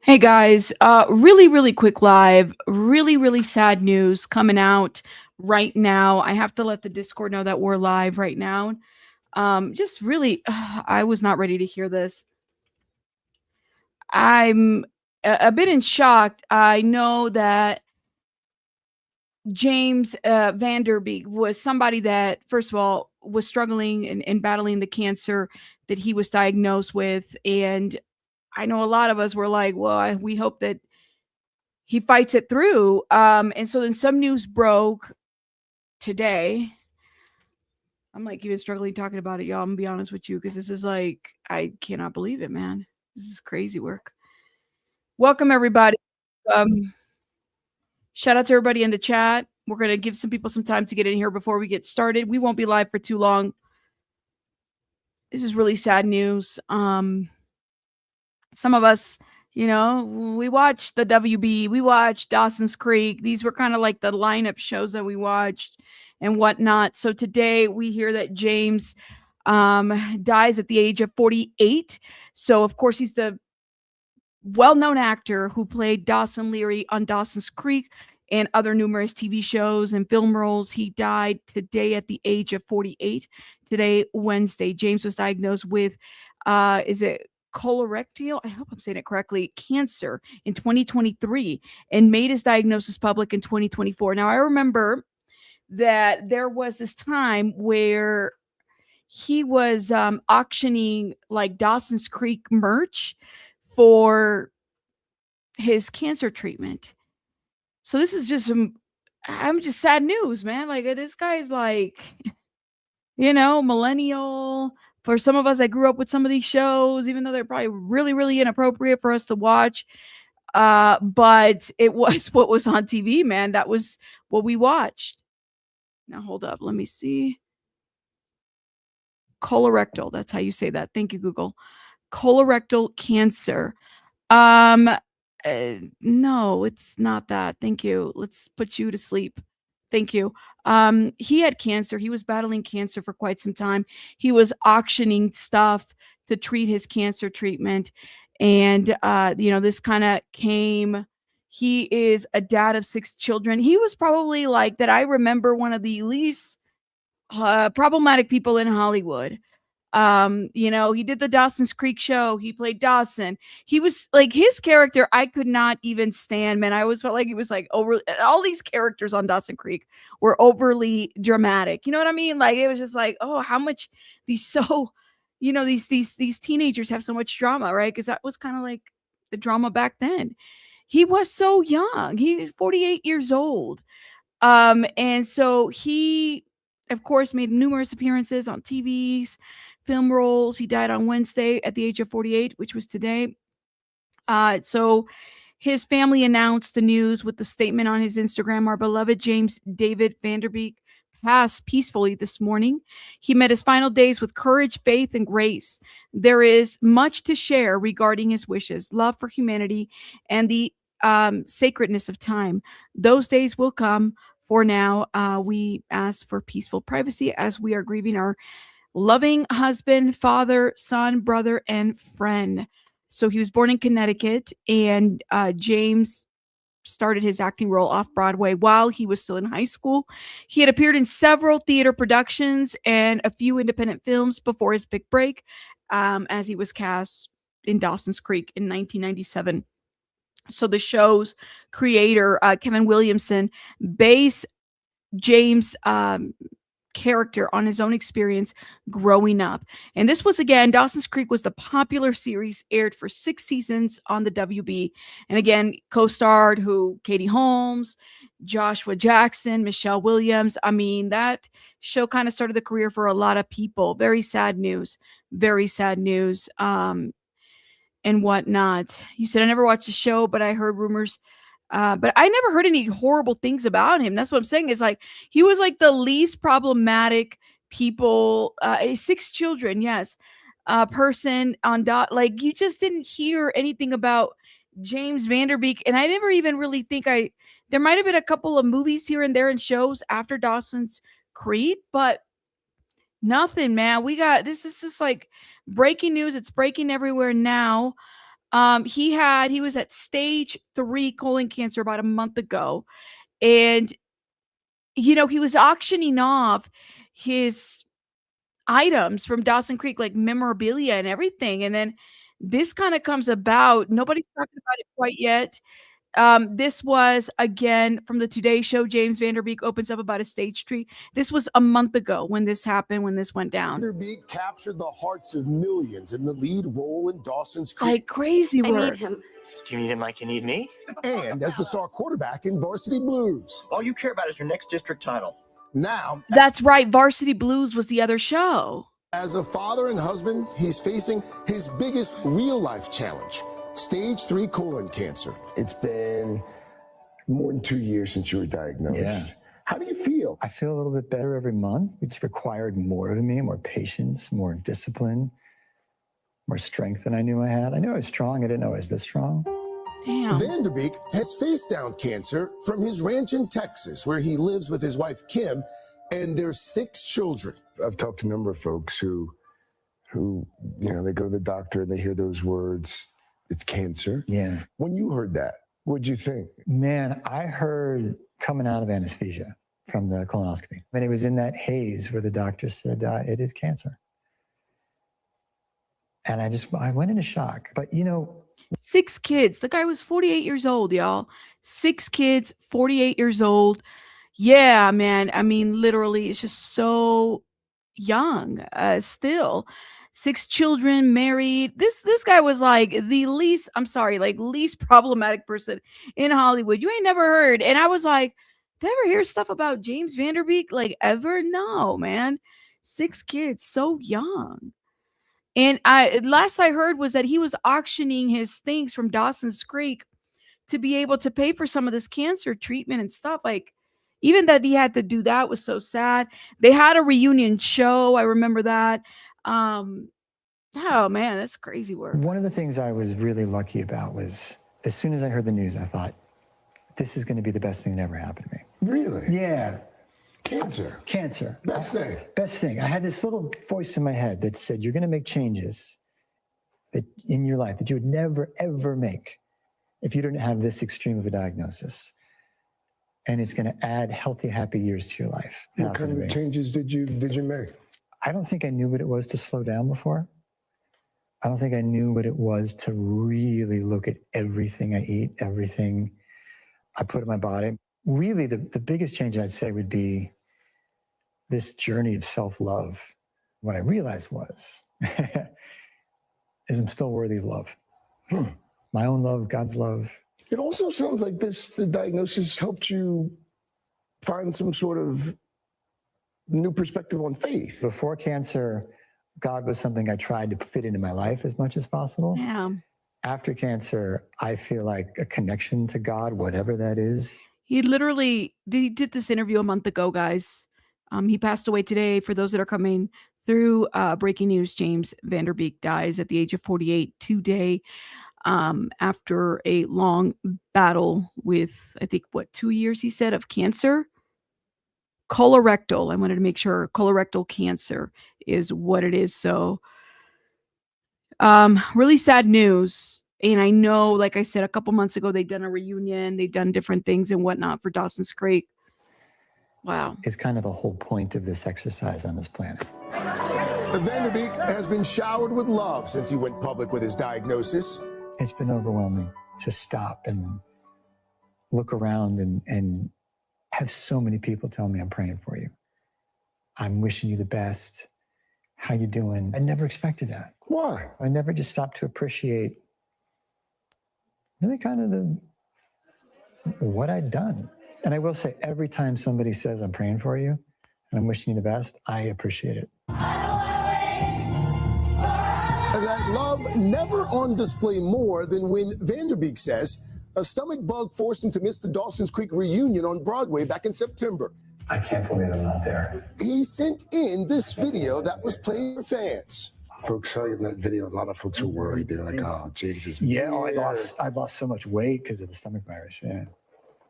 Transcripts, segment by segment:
Hey guys, really quick live, really sad news coming out right now. I have to let the Discord know that we're live right now. Just really, I was not ready to hear this. I'm a bit in shock. I know that James Vanderbeek was somebody that, first of all, was struggling and battling the cancer that he was diagnosed with. And I know a lot of us were like, well, we hope that he fights it through. And so then some news broke today. I'm like even struggling talking about it, y'all. I'm gonna be honest with you because this is like I cannot believe it, man. This is crazy work. Welcome everybody. Um, Shout out to everybody in the chat. We're gonna give some people some time to get in here before we get started. We won't be live for too long. This is really sad news. Some of us, we watched the WB, we watched Dawson's Creek. These were kind of like the lineup shows that we watched and whatnot. So today we hear that James dies at the age of 48. So, of course, he's the well-known actor who played Dawson Leary on Dawson's Creek and other numerous TV shows and film roles. He died today at the age of 48. Today, Wednesday, James was diagnosed with, is it colorectal? I hope I'm saying it correctly, cancer in 2023 and made his diagnosis public in 2024. Now, I remember that there was this time where he was auctioning like Dawson's Creek merch for his cancer treatment. So this is just I'm just sad news, man. Like this guy's like, millennial. For some of us, I grew up with some of these shows, even though they're probably really inappropriate for us to watch. But it was what was on TV, man. That was what we watched. Now hold up, let me see. Colorectal. That's how you say that. Thank you, Google. Colorectal cancer. Um, no, it's not that. Thank you. Let's put you to sleep. Thank you. He had cancer. He was battling cancer for quite some time. He was auctioning stuff to treat his cancer treatment. And, this kind of came. He is a dad of 6 children. He was probably like that. I remember one of the least problematic people in Hollywood. He did the Dawson's Creek show. He played Dawson. He was like his character. I could not even stand, man. I always felt like he was like over all these characters on Dawson Creek were overly dramatic. You know what I mean? Like it was just like, oh, how much these so, these teenagers have so much drama, right? Because that was kind of like the drama back then. He was so young. He was 48 years old. And so he, of course, made numerous appearances on TVs, film roles. He died on Wednesday at the age of 48, which was today. So his family announced the news with the statement on his Instagram. Our beloved James David Vanderbeek passed peacefully this morning. He met his final days with courage, faith, and grace. There is much to share regarding his wishes, love for humanity, and the sacredness of time. Those days will come. For now, we ask for peaceful privacy as we are grieving our loving husband, father, son, brother, and friend. So he was born in Connecticut, and James started his acting role off Broadway while he was still in high school. He had appeared in several theater productions and a few independent films before his big break, as he was cast in Dawson's Creek in 1997. So the show's creator, Kevin Williamson, based James' character on his own experience growing up. And this was, again, Dawson's Creek was the popular series, aired for 6 seasons on the WB. And again, co-starred Katie Holmes, Joshua Jackson, Michelle Williams. I mean, that show kind of started the career for a lot of people. Very sad news. Very sad news. And whatnot. You said I never watched the show, but I heard rumors. But I never heard any horrible things about him. That's what I'm saying. Is like he was like the least problematic people. 6 children, yes. Person on like you just didn't hear anything about James Vanderbeek, and I never even really think there might have been a couple of movies here and there and shows after Dawson's Creek, but nothing, man. This is just like breaking news. It's breaking everywhere now. He was at stage 3 colon cancer about a month ago. And, he was auctioning off his items from Dawson Creek, like memorabilia and everything. And then this kind of comes about. Nobody's talking about it quite yet. This was again from the Today Show. James Van Der Beek opens up about a stage tree. This was a month ago when this happened, when this went down. Van Der Beek captured the hearts of millions in the lead role in Dawson's Creek. Like crazy work. I need him. Do you need him like you need me? And as the star quarterback in Varsity Blues. All you care about is your next district title. Now, that's right. Varsity Blues was the other show. As a father and husband, he's facing his biggest real-life challenge, stage 3 colon cancer. It's been more than 2 years since you were diagnosed. Yeah. How do you feel? I feel a little bit better every month. It's required more of me, more patience, more discipline, more strength than I knew I had. I knew I was strong. I didn't know I was this strong. Damn. Van Der Beek has faced down cancer from his ranch in Texas, where he lives with his wife, Kim, and their 6 children. I've talked to a number of folks who, they go to the doctor and they hear those words, it's cancer. Yeah. When you heard that, what'd you think? Man, I heard coming out of anesthesia from the colonoscopy. And it was in that haze where the doctor said, it is cancer. And I went into shock. But, 6 kids. The guy was 48 years old, y'all. 6 kids, 48 years old. Yeah, man. I mean, literally, it's just so young still. 6 children, married. This guy was like the least problematic person in Hollywood. You ain't never heard. And I was like, did I ever hear stuff about James Van Der Beek? Like, ever? No, man. 6 kids, so young. And last I heard was that he was auctioning his things from Dawson's Creek to be able to pay for some of this cancer treatment and stuff. Like, even that he had to do that was so sad. They had a reunion show. I remember that. Oh man, that's crazy work. One of the things I was really lucky about was as soon as I heard the news, I thought, this is going to be the best thing that ever happened to me. Really? Yeah. Cancer. Best thing. I had this little voice in my head that said, you're going to make changes that in your life that you would never, ever make if you didn't have this extreme of a diagnosis. And it's going to add healthy, happy years to your life. What kind of changes did you make? I don't think I knew what it was to slow down before. I don't think I knew what it was to really look at everything I eat, everything I put in my body. Really, the biggest change I'd say would be this journey of self-love. What I realized was, is I'm still worthy of love. My own love, God's love. It also sounds like the diagnosis helped you find some sort of new perspective on faith. Before cancer, God was something I tried to fit into my life as much as possible. Yeah. After cancer, I feel like a connection to God, whatever that is. He did this interview a month ago, guys. He passed away today. For those that are coming through breaking news, James Van Der Beek dies at the age of 48 today, after a long battle with, I think, 2 years, he said, of cancer. Colorectal. I wanted to make sure colorectal cancer is what it is. So, really sad news. And I know, like I said, a couple months ago, they'd done a reunion. They'd done different things and whatnot for Dawson's Creek. Wow. It's kind of the whole point of this exercise on this planet. Van Der Beek has been showered with love since he went public with his diagnosis. It's been overwhelming to stop and look around and have so many people tell me I'm praying for you. I'm wishing you the best. How you doing? I never expected that. Why? I never just stopped to appreciate really kind of what I'd done. And I will say, every time somebody says I'm praying for you and I'm wishing you the best, I appreciate it. That love never on display more than when Van Der Beek says a stomach bug forced him to miss the Dawson's Creek reunion on Broadway back in September. I can't believe I'm not there. He sent in this video that was playing for fans. Folks saw you in that video. A lot of folks were worried. They're like, oh, James is... Yeah, I lost so much weight because of the stomach virus, yeah.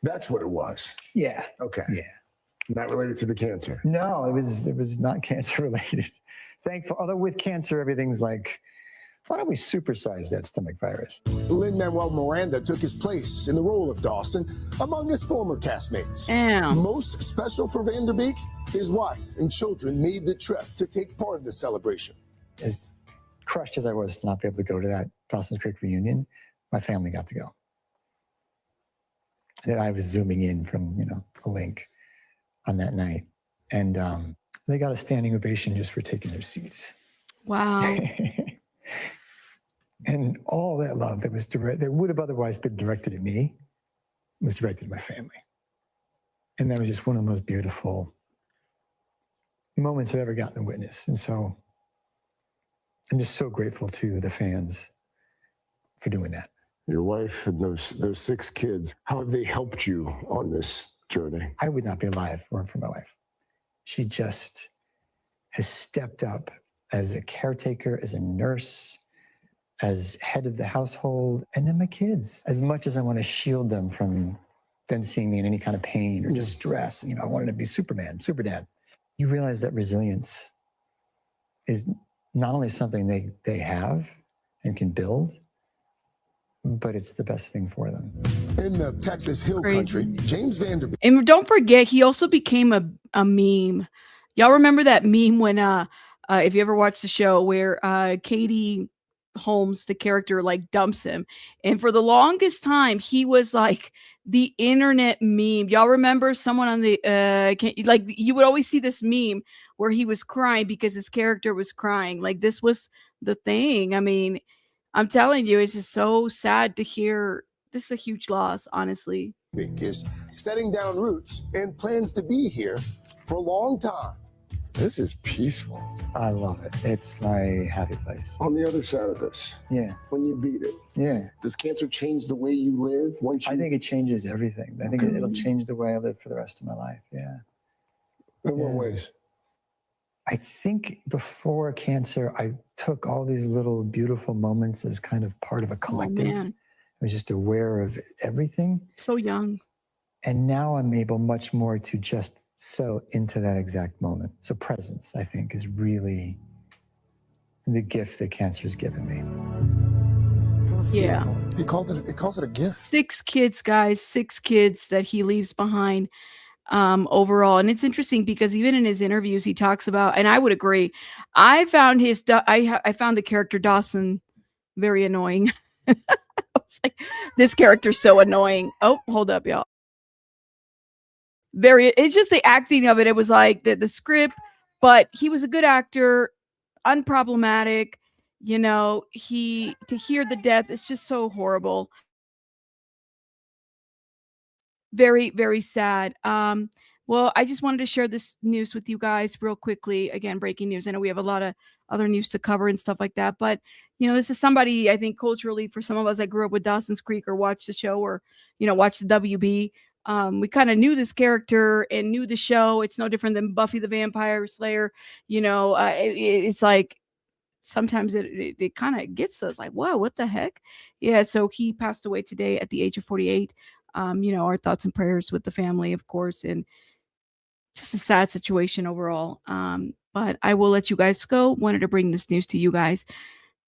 That's what it was. Yeah. Okay. Yeah. Not related to the cancer. No, it was not cancer related. Thankful. Although with cancer, everything's like why don't we supersize that stomach virus? Lin-Manuel Miranda took his place in the role of Dawson among his former castmates. Damn. Most special for Vanderbeek, his wife and children made the trip to take part in the celebration. As crushed as I was to not be able to go to that Dawson's Creek reunion, my family got to go. And I was zooming in from, a link on that night. And they got a standing ovation just for taking their seats. Wow. And all that love that was that would have otherwise been directed at me was directed at my family. And that was just one of the most beautiful moments I've ever gotten to witness. And so I'm just so grateful to the fans for doing that. Your wife and those 6 kids, how have they helped you on this journey? I would not be alive if it weren't for my wife. She just has stepped up as a caretaker, as a nurse, as head of the household, and then my kids. As much as I want to shield them from them seeing me in any kind of pain or distress, I wanted to be Superman, super dad. You realize that resilience is not only something they have and can build, but it's the best thing for them. In the Texas Hill Country, James Vanderbeek. And don't forget, he also became a meme. Y'all remember that meme when, if you ever watched the show, where Katie Holmes, the character, like dumps him, and for the longest time he was like the internet meme. Y'all remember someone on the like you would always see this meme where he was crying because his character was crying. Like this was the thing. I mean, I'm telling you, it's just so sad to hear. This is a huge loss, honestly. Beek is setting down roots and plans to be here for a long time. This is peaceful. I love it. It's my happy place. On the other side of this, Yeah. when you beat it, Yeah. does cancer change the way you live? I think it changes everything. I think it'll change the way I live for the rest of my life. Yeah. In what Yeah. ways? I think before cancer, I took all these little beautiful moments as kind of part of a collective. Man, I was just aware of everything. so young. And now I'm able much more to just settle into that exact moment. So presence, I think, is really the gift that cancer has given me. Yeah. He calls it a gift. 6 kids, guys, 6 kids that he leaves behind overall. And it's interesting because even in his interviews, he talks about, and I would agree, I found I found the character Dawson very annoying. I was like, this character's so annoying. Oh, hold up, y'all. It's just the acting of it. It was like the script, but he was a good actor, unproblematic. To hear the death, it's just so horrible. Very, very sad. Well, I just wanted to share this news with you guys real quickly. Again, breaking news. I know we have a lot of other news to cover and stuff like that, but this is somebody, I think, culturally, for some of us that grew up with Dawson's Creek or watched the show or watched the WB. We kind of knew this character and knew the show. It's no different than Buffy the Vampire Slayer. It's like sometimes it kind of gets us like, whoa, what the heck? Yeah. So he passed away today at the age of 48. Our thoughts and prayers with the family, of course, and just a sad situation overall. But I will let you guys go. Wanted to bring this news to you guys.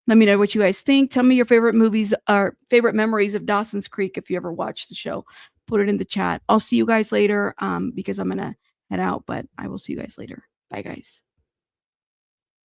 Let me know what you guys think. Tell me your favorite movies or favorite memories of Dawson's Creek if you ever watched the show. Put it in the chat. I'll see you guys later because I'm going to head out, but I will see you guys later. Bye, guys.